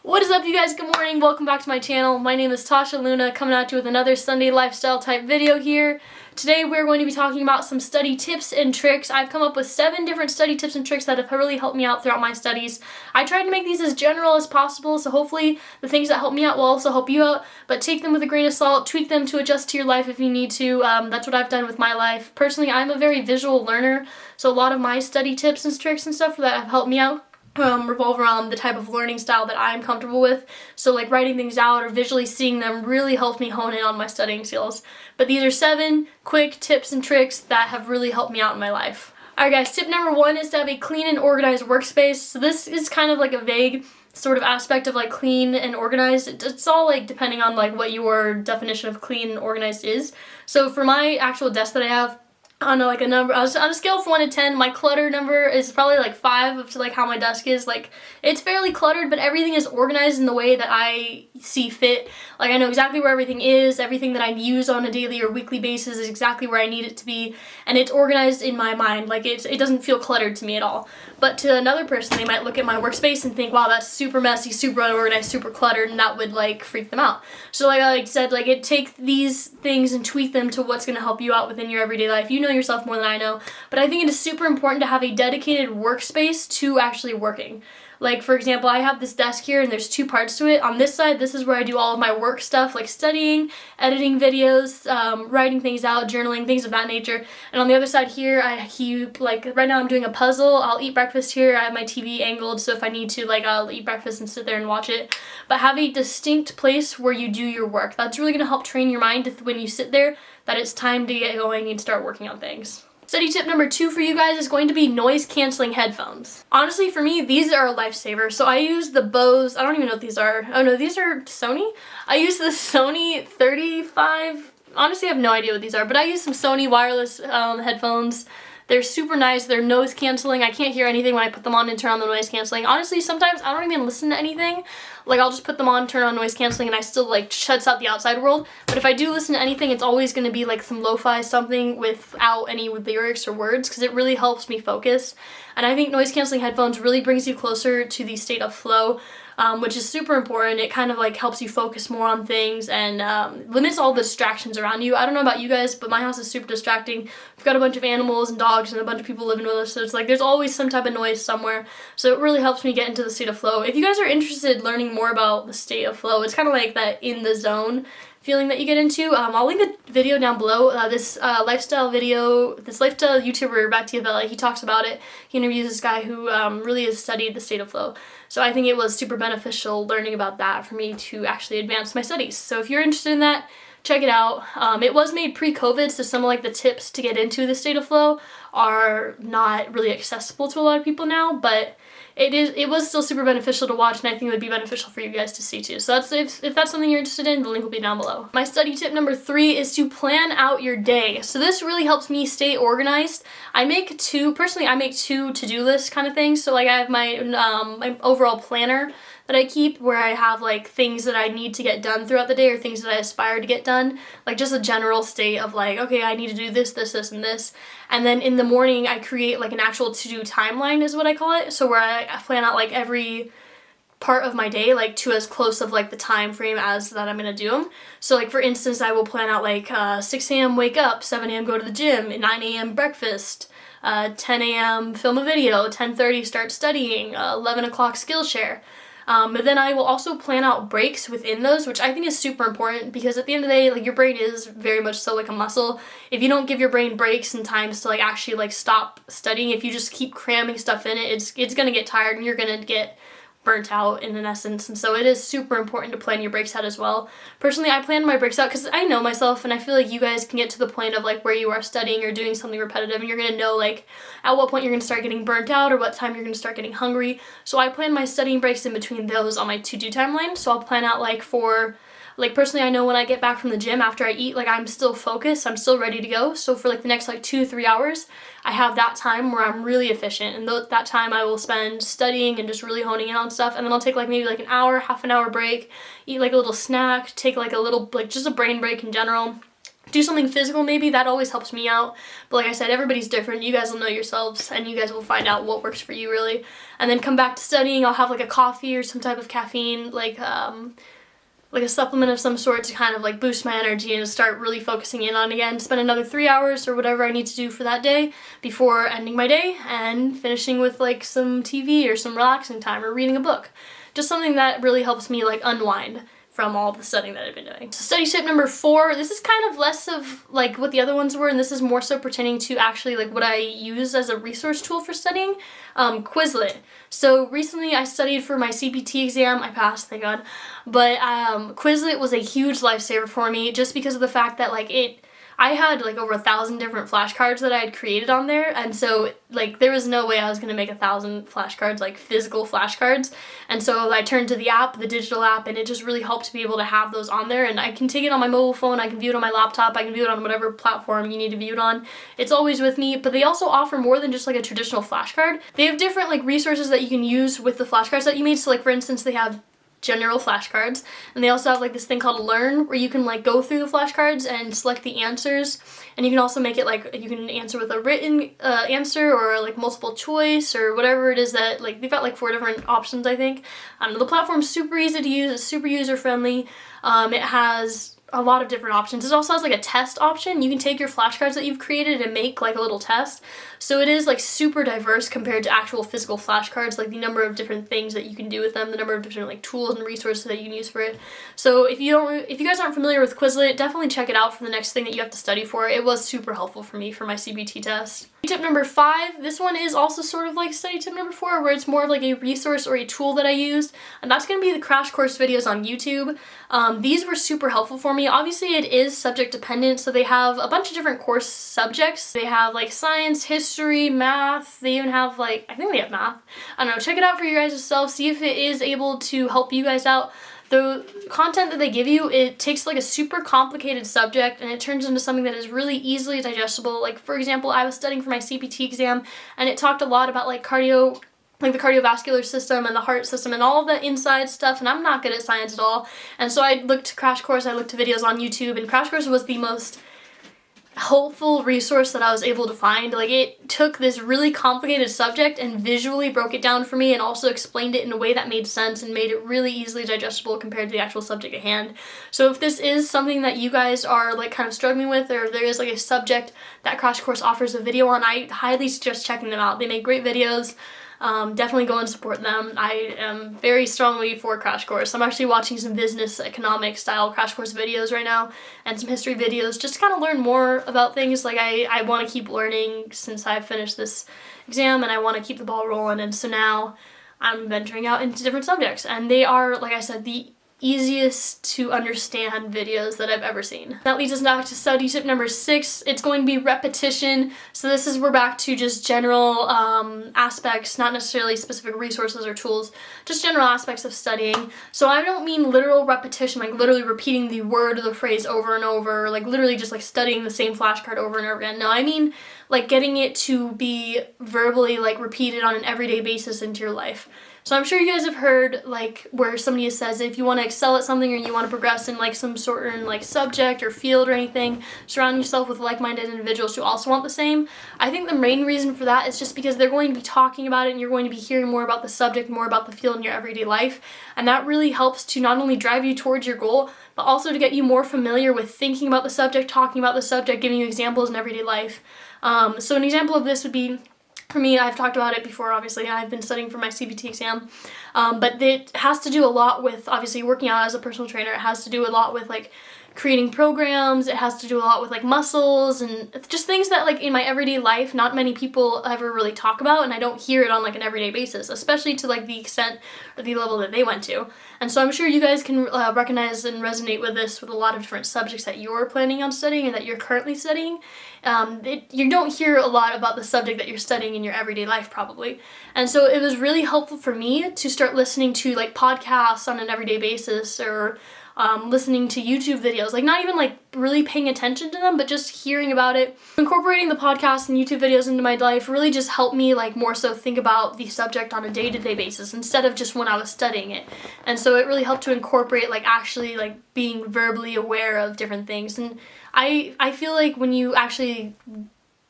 What is up, you guys? Good morning. Welcome back to my channel. My name is Tasha Luna, coming at you with another Sunday lifestyle type video here. Today we're going to be talking about some study tips and tricks. I've come up with 7 different study tips and tricks that have really helped me out throughout my studies. I tried to make these as general as possible, so hopefully the things that help me out will also help you out, but take them with a grain of salt, tweak them to adjust to your life if you need to. That's what I've done with my life. Personally, I'm a very visual learner, so a lot of my study tips and tricks and stuff that have helped me out revolve around the type of learning style that I'm comfortable with. So like writing things out or visually seeing them really helped me hone in on my studying skills. But these are 7 quick tips and tricks that have really helped me out in my life. Alright guys, tip number 1 is to have a clean and organized workspace. So this is kind of like a vague sort of aspect of like clean and organized. It's all like depending on like what your definition of clean and organized is. So for my actual desk that I have, I don't know, like a number, on a scale from 1 to 10, my clutter number is probably like 5 to like how my desk is. Like, it's fairly cluttered, but everything is organized in the way that I see fit. Like, I know exactly where everything is, everything that I use on a daily or weekly basis is exactly where I need it to be, and it's organized in my mind. Like, it doesn't feel cluttered to me at all. But to another person, they might look at my workspace and think, wow, that's super messy, super unorganized, super cluttered, and that would like freak them out. So like I said, like it take these things and tweak them to what's going to help you out within your everyday life. You know yourself more than I know, but I think it is super important to have a dedicated workspace to actually working. Like, for example, I have this desk here and there's 2 parts to it. On this side, this is where I do all of my work stuff, like studying, editing videos, writing things out, journaling, things of that nature. And on the other side here, I keep, like, right now I'm doing a puzzle. I'll eat breakfast here. I have my TV angled, so if I need to, like, I'll eat breakfast and sit there and watch it. But have a distinct place where you do your work. That's really going to help train your mind to when you sit there that it's time to get going and start working on things. Study tip number 2 for you guys is going to be noise canceling headphones. Honestly, for me, these are a lifesaver. So I use the Bose, I don't even know what these are. Oh no, these are Sony? I use the Sony 35, honestly I have no idea what these are, but I use some Sony wireless headphones. They're super nice, they're noise canceling. I can't hear anything when I put them on and turn on the noise canceling. Honestly, sometimes I don't even listen to anything. Like, I'll just put them on, turn on noise canceling, and I still like shuts out the outside world. But if I do listen to anything, it's always going to be like some lo-fi something without any lyrics or words, because it really helps me focus. And I think noise canceling headphones really brings you closer to the state of flow, which is super important. It kind of like helps you focus more on things and limits all the distractions around you. I don't know about you guys, but my house is super distracting. We've got a bunch of animals and dogs and a bunch of people living with us, so it's like there's always some type of noise somewhere. So it really helps me get into the state of flow. If you guys are interested in learning more about the state of flow, it's kind of like that in the zone feeling that you get into. I'll link the video down below. This lifestyle YouTuber, Batiavella, he talks about it. He interviews this guy who really has studied the state of flow. So I think it was super beneficial learning about that for me to actually advance my studies. So if you're interested in that, check it out. It was made pre-COVID, so some of like the tips to get into the state of flow are not really accessible to a lot of people now, but it was still super beneficial to watch, and I think it would be beneficial for you guys to see too. So that's if that's something you're interested in, the link will be down below. My study tip number 3 is to plan out your day. So this really helps me stay organized. I make 2 to-do list kind of things. So like I have my my overall planner that I keep where I have like things that I need to get done throughout the day or things that I aspire to get done. Like just a general state of like, okay, I need to do this, this, this, and this. And then in the morning I create like an actual to-do timeline is what I call it. So where I plan out like every part of my day, like to as close of like the time frame as that I'm gonna do them. So like for instance, I will plan out like 6 a.m. wake up, 7 a.m. go to the gym, 9 a.m. breakfast, 10 a.m. film a video, 10:30 start studying, 11 o'clock Skillshare. But then I will also plan out breaks within those, which I think is super important because at the end of the day, like your brain is very much so like a muscle. If you don't give your brain breaks and times to like actually like stop studying, if you just keep cramming stuff in it, it's gonna get tired and you're gonna get burnt out in an essence. And so it is super important to plan your breaks out as well. Personally, I plan my breaks out because I know myself, and I feel like you guys can get to the point of like where you are studying or doing something repetitive and you're gonna know like at what point you're gonna start getting burnt out or what time you're gonna start getting hungry. So I plan my studying breaks in between those on my to-do timeline. So I'll plan out like for like personally, I know when I get back from the gym after I eat, like I'm still focused, I'm still ready to go. So for like the next like 2-3 hours, I have that time where I'm really efficient, and that time I will spend studying and just really honing in on stuff. And then I'll take like maybe like an hour, half an hour break, eat like a little snack, take like a little, like just a brain break in general, do something physical maybe. That always helps me out. But like I said, everybody's different. You guys will know yourselves, and you guys will find out what works for you really. And then come back to studying. I'll have like a coffee or some type of caffeine, like a supplement of some sort to kind of like boost my energy and start really focusing in on again. Spend another 3 hours or whatever I need to do for that day before ending my day and finishing with like some TV or some relaxing time or reading a book. Just something that really helps me like unwind from all the studying that I've been doing. So study tip number 4, this is kind of less of like what the other ones were, and this is more so pertaining to actually like what I use as a resource tool for studying, Quizlet. So recently I studied for my CPT exam. I passed, thank God. But Quizlet was a huge lifesaver for me just because of the fact that like I had like over 1,000 different flashcards that I had created on there, and so like there was no way I was gonna make 1,000 flashcards, like physical flashcards. And so I turned to the app, the digital app, and it just really helped to be able to have those on there. And I can take it on my mobile phone, I can view it on my laptop, I can view it on whatever platform you need to view it on. It's always with me. But they also offer more than just like a traditional flashcard. They have different like resources that you can use with the flashcards that you made. So like for instance, they have general flashcards, and they also have like this thing called Learn, where you can like go through the flashcards and select the answers, and you can also make it like you can answer with a written answer or like multiple choice or whatever it is that like they've got like 4 different options, I think. The platform's super easy to use, it's super user friendly. It has a lot of different options. It also has like a test option. You can take your flashcards that you've created and make like a little test. So it is like super diverse compared to actual physical flashcards, like the number of different things that you can do with them, the number of different like tools and resources that you can use for it. So if you guys aren't familiar with Quizlet, definitely check it out for the next thing that you have to study for. It was super helpful for me for my CBT test. Tip number 5, this one is also sort of like study tip number 4, where it's more of like a resource or a tool that I used, and that's going to be the crash course videos on YouTube. These were super helpful for me. Obviously it is subject dependent, so they have a bunch of different course subjects. They have like science, history, math, they even have like, I think they have math. I don't know, check it out for you guys yourself, see if it is able to help you guys out. The content that they give you, it takes like a super complicated subject and it turns into something that is really easily digestible. Like for example, I was studying for my CPT exam, and it talked a lot about like the cardiovascular system and the heart system and all of the inside stuff, and I'm not good at science at all. And so I looked to CrashCourse, I looked to videos on YouTube, and CrashCourse was the most helpful resource that I was able to find. Like it took this really complicated subject and visually broke it down for me, and also explained it in a way that made sense and made it really easily digestible compared to the actual subject at hand. So if this is something that you guys are like kind of struggling with, or if there is like a subject that CrashCourse offers a video on, I highly suggest checking them out. They make great videos. Definitely go and support them. I am very strongly for CrashCourse. I'm actually watching some business economic style CrashCourse videos right now, and some history videos just to kind of learn more about things. Like I want to keep learning since I've finished this exam, and I want to keep the ball rolling, and so now I'm venturing out into different subjects, and they are, like I said, the easiest to understand videos that I've ever seen. That leads us now to study tip number 6. It's going to be repetition. So this is, we're back to just general aspects, not necessarily specific resources or tools, just general aspects of studying. So I don't mean literal repetition, like literally repeating the word or the phrase over and over, like literally just like studying the same flashcard over and over again. No, I mean like getting it to be verbally like repeated on an everyday basis into your life. So I'm sure you guys have heard like where somebody says if you want to excel at something or you want to progress in like some certain like subject or field or anything, surround yourself with like-minded individuals who also want the same. I think the main reason for that is just because they're going to be talking about it, and you're going to be hearing more about the subject, more about the field in your everyday life, and that really helps to not only drive you towards your goal, but also to get you more familiar with thinking about the subject, talking about the subject, giving you examples in everyday life. So an example of this would be, for me, I've talked about it before, obviously, I've been studying for my CBT exam, but it has to do a lot with, obviously, working out as a personal trainer. It has to do a lot with, like, creating programs. It has to do a lot with, like, muscles and just things that, like, in my everyday life, not many people ever really talk about, and I don't hear it on, like, an everyday basis, especially to, like, the extent or the level that they went to. And so I'm sure you guys can recognize and resonate with this with a lot of different subjects that you're planning on studying and that you're currently studying. You don't hear a lot about the subject that you're studying in your everyday life, probably. And so it was really helpful for me to start listening to like podcasts on an everyday basis, or listening to YouTube videos, like not even like really paying attention to them, but just hearing about it. Incorporating the podcast and YouTube videos into my life really just helped me like more so think about the subject on a day-to-day basis instead of just when I was studying it. And so it really helped to incorporate like actually like being verbally aware of different things. And I feel like when you actually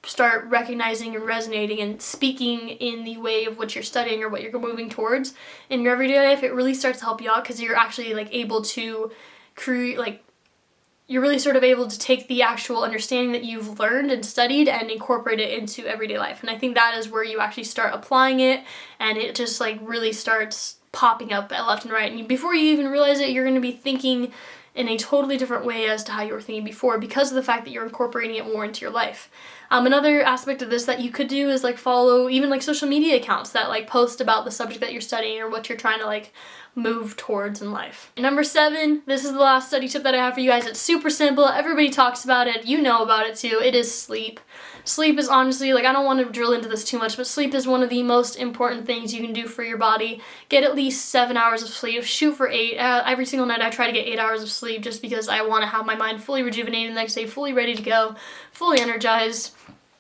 start recognizing and resonating and speaking in the way of what you're studying or what you're moving towards in your everyday life, it really starts to help you out because you're actually like able to create, like you're really sort of able to take the actual understanding that you've learned and studied and incorporate it into everyday life. And I think that is where you actually start applying it, and it just like really starts popping up at left and right. And before you even realize it, you're going to be thinking in a totally different way as to how you were thinking before because of the fact that you're incorporating it more into your life. Another aspect of this that you could do is like follow even like social media accounts that like post about the subject that you're studying or what you're trying to like move towards in life. Number 7, this is the last study tip that I have for you guys. It's super simple. Everybody talks about it. You know about it too. It is sleep. Sleep is honestly, like I don't want to drill into this too much, but sleep is one of the most important things you can do for your body. Get at least 7 hours of sleep. Shoot for 8. Every single night I try to get 8 hours of sleep just because I want to have my mind fully rejuvenated the next day, fully ready to go, fully energized.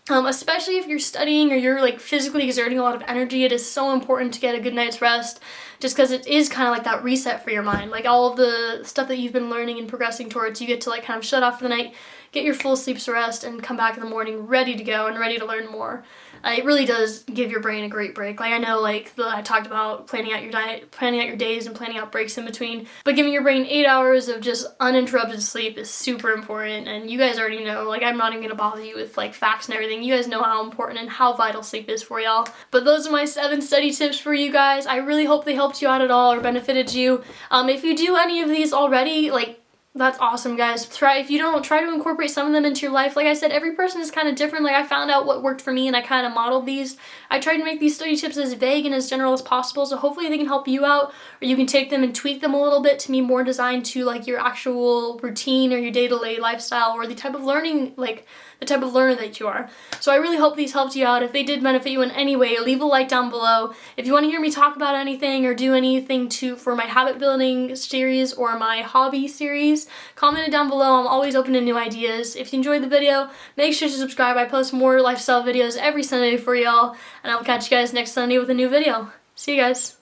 Especially if you're studying or you're like physically exerting a lot of energy, it is so important to get a good night's rest just because it is kind of like that reset for your mind. Like all of the stuff that you've been learning and progressing towards, you get to like kind of shut off for the night, get your full sleep's rest, and come back in the morning ready to go and ready to learn more. It really does give your brain a great break. Like I know like I talked about planning out your diet, planning out your days, and planning out breaks in between, but giving your brain 8 hours of just uninterrupted sleep is super important, and you guys already know, like I'm not even gonna bother you with like facts and everything. You guys know how important and how vital sleep is for y'all. But those are my 7 study tips for you guys. I really hope they helped you out at all or benefited you. If you do any of these already, like that's awesome, guys. If you don't, try to incorporate some of them into your life. Like I said, every person is kind of different. Like I found out what worked for me and I kind of modeled these. I tried to make these study tips as vague and as general as possible, so hopefully they can help you out, or you can take them and tweak them a little bit to be more designed to like your actual routine or your day-to-day lifestyle or the type of learning, like the type of learner that you are. So I really hope these helped you out. If they did benefit you in any way, leave a like down below. If you want to hear me talk about anything or do anything for my habit building series or my hobby series, comment it down below. I'm always open to new ideas. If you enjoyed the video, make sure to subscribe. I post more lifestyle videos every Sunday for y'all, and I'll catch you guys next Sunday with a new video. See you guys.